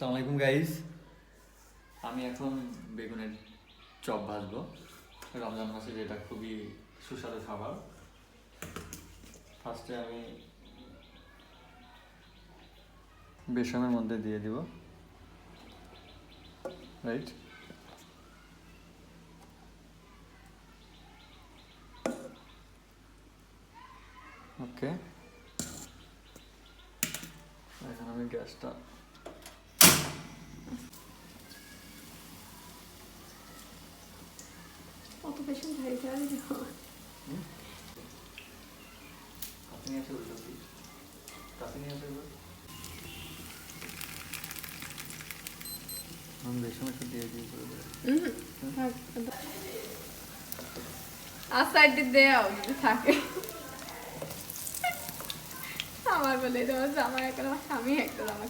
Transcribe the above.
আসসালামু আলাইকুম গাইস। আমি এখন বেগুনের চপ ভাজবো রমজান মাসে, যেটা খুবই সুস্বাদু খাবার। ফার্স্টে আমি বেসনের মধ্যে দিয়ে দিব, রাইট। ওকে, এখন আমি গ্যাসটা অত বেশি ঝাড়ি ঝাড়ি কাছে নিয়ে আসে, বলতে কাছে নিয়ে আসে। আমি বেসন একটু দিয়ে দিই করে আর সাইডে দেও যদি থাকে। আমার বলে দেওয়া জামা একটা, আমার স্বামী একটা জামা